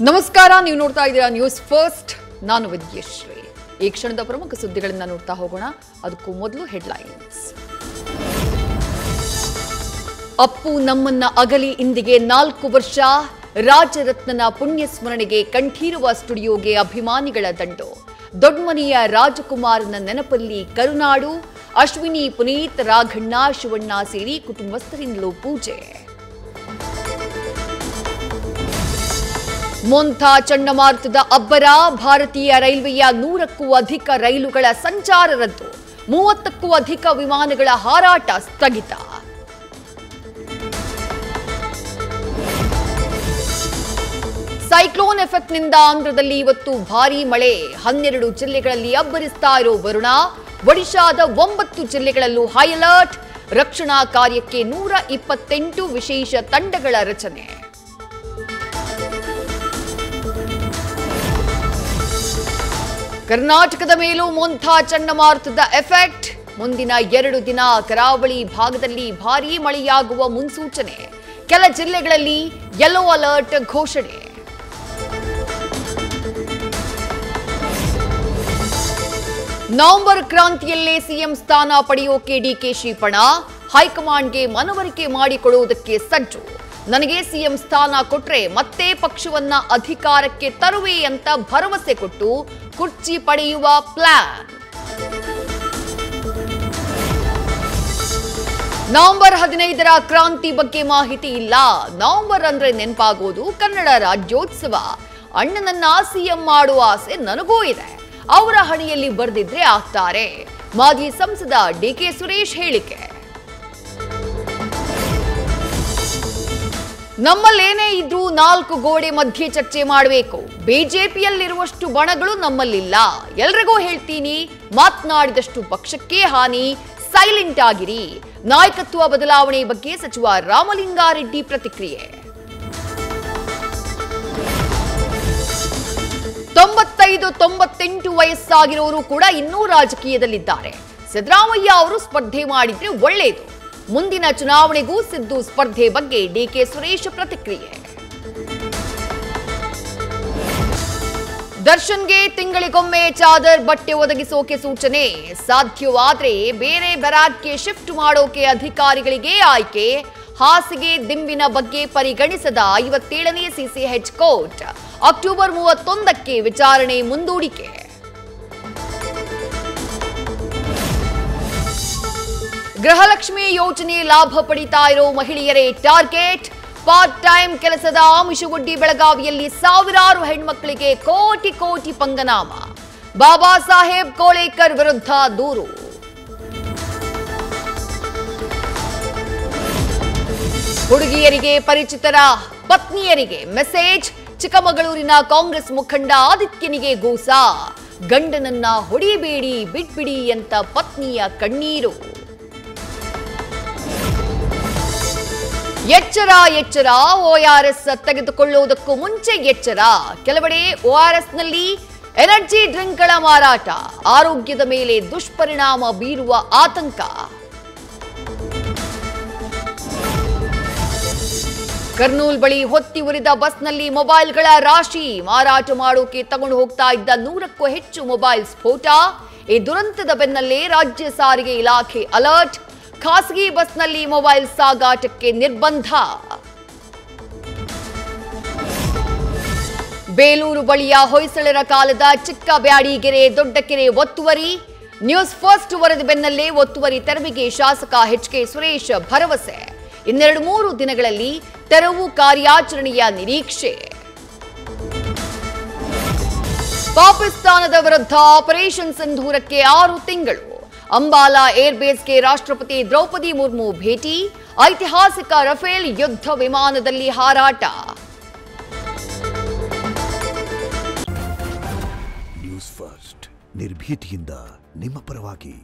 ನಮಸ್ಕಾರ, ನೀವು ನೋಡ್ತಾ ಇದ್ದೀರಾ ನ್ಯೂಸ್ ಫಸ್ಟ್. ನಾನು ವಿದ್ಯಶ್ರೀ. ಈ ಕ್ಷಣದ ಪ್ರಮುಖ ಸುದ್ದಿಗಳನ್ನು ನೋಡ್ತಾ ಹೋಗೋಣ. ಅದಕ್ಕೂ ಮೊದಲು ಹೆಡ್ಲೈನ್ಸ್. ಅಪ್ಪು ನಮ್ಮನ್ನ ಅಗಲಿ ಇಂದಿಗೆ 4 ವರ್ಷ. ರಾಜರತ್ನನ ಪುಣ್ಯ ಸ್ಮರಣೆಗೆ ಕಂಠೀರುವ ಸ್ಟುಡಿಯೋಗೆ ಅಭಿಮಾನಿಗಳ ದಂಡು. ದೊಡ್ಡಮನೆಯ ರಾಜಕುಮಾರನ ನೆನಪಲ್ಲಿ ಕರುನಾಡು. ಅಶ್ವಿನಿ, ಪುನೀತ್, ರಾಘಣ್ಣ, ಶಿವಣ್ಣ ಸೇರಿ ಕುಟುಂಬಸ್ಥರಿಂದಲೂ ಪೂಜೆ. ಮೊಂಥಾ ಚಂಡಮಾರುತದ ಅಬ್ಬರ. ಭಾರತೀಯ ರೈಲ್ವೆಯ 100ಕ್ಕೂ ಅಧಿಕ ರೈಲುಗಳ ಸಂಚಾರ ರದ್ದು. 30ಕ್ಕೂ ಅಧಿಕ ವಿಮಾನಗಳ ಹಾರಾಟ ಸ್ಥಗಿತ. ಸೈಕ್ಲೋನ್ ಎಫೆಕ್ಟ್ನಿಂದ ಆಂಧ್ರದಲ್ಲಿ ಇವತ್ತು ಭಾರೀ ಮಳೆ. 12 ಜಿಲ್ಲೆಗಳಲ್ಲಿ ಅಬ್ಬರಿಸ್ತಾ ಇರೋ ವರುಣ. ಒಡಿಶಾದ 9 ಜಿಲ್ಲೆಗಳಲ್ಲೂ ಹೈ ಅಲರ್ಟ್. ರಕ್ಷಣಾ ಕಾರ್ಯಕ್ಕೆ 128 ವಿಶೇಷ ತಂಡಗಳ ರಚನೆ. ಕರ್ನಾಟಕದ ಮೇಲೂ ಮೊಂಥಾ ಚಂಡಮಾರುತದ ಎಫೆಕ್ಟ್. ಮುಂದಿನ 2 ದಿನ ಕರಾವಳಿ ಭಾಗದಲ್ಲಿ ಭಾರೀ ಮಳೆಯಾಗುವ ಮುನ್ಸೂಚನೆ. ಕೆಲ ಜಿಲ್ಲೆಗಳಲ್ಲಿ ಯೆಲ್ಲೋ ಅಲರ್ಟ್ ಘೋಷಣೆ. ನವೆಂಬರ್ ಕ್ರಾಂತಿಯಲ್ಲೇ ಸಿಎಂ ಸ್ಥಾನ ಪಡೆಯೋಕೆ ಡಿಕೆಶಿ ಪಣ. ಹೈಕಮಾಂಡ್ಗೆ ಮನವರಿಕೆ ಮಾಡಿಕೊಡುವುದಕ್ಕೆ ಸಜ್ಜು. ನನಗೆ ಸಿಎಂ ಸ್ಥಾನ ಕೊಟ್ರೆ ಮತ್ತೆ ಪಕ್ಷವನ್ನ ಅಧಿಕಾರಕ್ಕೆ ತರುವೆ ಅಂತ ಭರವಸೆ ಕೊಟ್ಟು ಕುರ್ಚಿ ಪಡೆಯುವ ಪ್ಲಾನ್. ನವೆಂಬರ್ 15ರ ಕ್ರಾಂತಿ ಬಗ್ಗೆ ಮಾಹಿತಿ ಇಲ್ಲ. ನವೆಂಬರ್ ಅಂದ್ರೆ ನೆನಪಾಗೋದು ಕನ್ನಡ ರಾಜ್ಯೋತ್ಸವ. ಅಣ್ಣನನ್ನ ಸಿಎಂ ಮಾಡುವ ಆಸೆ ನನಗೂ ಇದೆ. ಅವರ ಹಣೆಯಲ್ಲಿ ಬರೆದಿದ್ರೆ ಆಗ್ತಾರೆ. ಮಾಜಿ ಸಂಸದ ಡಿಕೆ ಸುರೇಶ್ ಹೇಳಿಕೆ. ನಮ್ಮಲ್ಲೇನೇ ಇದ್ರೂ 4 ಗೋಡೆ ಮಧ್ಯೆ ಚರ್ಚೆ ಮಾಡಬೇಕು. ಬಿಜೆಪಿಯಲ್ಲಿರುವಷ್ಟು ಬಣಗಳು ನಮ್ಮಲ್ಲಿಲ್ಲ. ಎಲ್ರಿಗೂ ಹೇಳ್ತೀನಿ, ಮಾತನಾಡಿದಷ್ಟು ಪಕ್ಷಕ್ಕೆ ಹಾನಿ. ಸೈಲೆಂಟ್ ಆಗಿರಿ. ನಾಯಕತ್ವ ಬದಲಾವಣೆ ಬಗ್ಗೆ ಸಚಿವ ರಾಮಲಿಂಗಾರೆಡ್ಡಿ ಪ್ರತಿಕ್ರಿಯೆ. 95-98 ವಯಸ್ಸಾಗಿರೋರು ಕೂಡ ಇನ್ನೂ ರಾಜಕೀಯದಲ್ಲಿದ್ದಾರೆ. ಸಿದ್ದರಾಮಯ್ಯ ಅವರು ಸ್ಪರ್ಧೆ ಮಾಡಿದ್ರೆ ಒಳ್ಳೆಯದು. ಮುಂದಿನ ಚುನಾವಣೆಗೂ ಸಿದ್ದು ಸ್ಪರ್ಧೆ ಬಗ್ಗೆ ಡಿಕೆ ಸುರೇಶ್ ಪ್ರತಿಕ್ರಿಯೆ. ದರ್ಶನ್ಗೆ ತಿಂಗಳಿಗೊಮ್ಮೆ ಚಾದರ್ ಬಟ್ಟೆ ಒದಗಿಸೋಕೆ ಸೂಚನೆ. ಸಾಧ್ಯವಾದ್ರೆ ಬೇರೆ ಬ್ಯಾರಕ್ಗೆ ಶಿಫ್ಟ್ ಮಾಡೋಕೆ ಅಧಿಕಾರಿಗಳಿಗೆ ಆಯ್ಕೆ. ಹಾಸಿಗೆ ದಿಂಬಿನ ಬಗ್ಗೆ ಪರಿಗಣಿಸದ 57ನೇ ಸಿಸಿಎಚ್ ಕೋರ್ಟ್. ಅಕ್ಟೋಬರ್ 31ಕ್ಕೆ ವಿಚಾರಣೆ ಮುಂದೂಡಿಕೆ. ಗೃಹಲಕ್ಷ್ಮಿ ಯೋಜನೆ ಲಾಭ ಪಡಿತಾ ಇರೋ ಮಹಿಳೆಯರೇ ಟಾರ್ಗೆಟ್. ಪಾರ್ಟ್ ಟೈಮ್ ಕೆಲಸದ ಆಮಿಷವೊಡ್ಡಿ ಬೆಳಗಾವಿಯಲ್ಲಿ ಸಾವಿರಾರು ಹೆಣ್ಮಕ್ಕಳಿಗೆ ಕೋಟಿ ಕೋಟಿ ಪಂಗನಾಮ. ಬಾಬಾ ಸಾಹೇಬ್ ಕೋಳೇಕರ್ ವಿರುದ್ಧ ದೂರು. ಹುಡುಗಿಯರಿಗೆ ಪರಿಚಿತರ ಪತ್ನಿಯರಿಗೆ ಮೆಸೇಜ್. ಚಿಕ್ಕಮಗಳೂರಿನ ಕಾಂಗ್ರೆಸ್ ಮುಖಂಡ ಆದಿತ್ಯನಿಗೆ ಗೋಸಾ. ಗಂಡನನ್ನ ಹೊಡಿಬೇಡಿ, ಬಿಟ್ಬಿಡಿ ಅಂತ ಪತ್ನಿಯ ಕಣ್ಣೀರು. ಎಚ್ಚರ ಎಚ್ಚರ. ORS ತೆಗೆದುಕೊಳ್ಳುವುದಕ್ಕೂ ಮುಂಚೆ ಎಚ್ಚರ. ಕೆಲವೆಡೆ ORSನಲ್ಲಿ ಎನರ್ಜಿ ಡ್ರಿಂಕ್ಗಳ ಮಾರಾಟ. ಆರೋಗ್ಯದ ಮೇಲೆ ದುಷ್ಪರಿಣಾಮ ಬೀರುವ ಆತಂಕ. ಕರ್ನೂಲ್ ಬಳಿ ಹೊತ್ತಿ ಉರಿದ ಬಸ್ನಲ್ಲಿ ಮೊಬೈಲ್ಗಳ ರಾಶಿ. ಮಾರಾಟ ಮಾಡೋಕೆ ತಗೊಂಡು ಹೋಗ್ತಾ ಇದ್ದ 100ಕ್ಕೂ ಹೆಚ್ಚು ಮೊಬೈಲ್ ಸ್ಫೋಟ. ಈ ದುರಂತದ ಬೆನ್ನಲ್ಲೇ ರಾಜ್ಯ ಸಾರಿಗೆ ಇಲಾಖೆ ಅಲರ್ಟ್. ಖಾಸಗಿ ಬಸ್ನಲ್ಲಿ ಮೊಬೈಲ್ ಸಾಗಾಟಕ್ಕೆ ನಿರ್ಬಂಧ. ಬೇಲೂರು ಬಳಿಯ ಹೊಯ್ಸಳರ ಕಾಲದ ಚಿಕ್ಕ ಬ್ಯಾಡಿಗೆರೆ ದೊಡ್ಡಕೆರೆ ಒತ್ತುವರಿ. ನ್ಯೂಸ್ ಫಸ್ಟ್ ವರದಿ ಬೆನ್ನಲ್ಲೇ ಒತ್ತುವರಿ ತೆರವಿಗೆ ಶಾಸಕ ಎಚ್.ಕೆ. ಸುರೇಶ್ ಭರವಸೆ. 2-3 ದಿನಗಳಲ್ಲಿ ತೆರವು ಕಾರ್ಯಾಚರಣೆಯ ನಿರೀಕ್ಷೆ. ಪಾಕಿಸ್ತಾನದ ವಿರುದ್ಧ ಆಪರೇಷನ್ ಸಿಂಧೂರಕ್ಕೆ 6 ತಿಂಗಳು. ಅಂಬಾಲಾ ಏರ್ಬೇಸ್ಗೆ ರಾಷ್ಟ್ರಪತಿ ದ್ರೌಪದಿ ಮುರ್ಮು ಭೇಟಿ. ಐತಿಹಾಸಿಕ ರಫೇಲ್ ಯುದ್ಧ ವಿಮಾನದಲ್ಲಿ ಹಾರಾಟ. ನ್ಯೂಸ್ ಫಸ್ಟ್ ನಿರ್ಭೀತಿಯಿಂದ ನಿಮ್ಮ ಪರವಾಗಿ.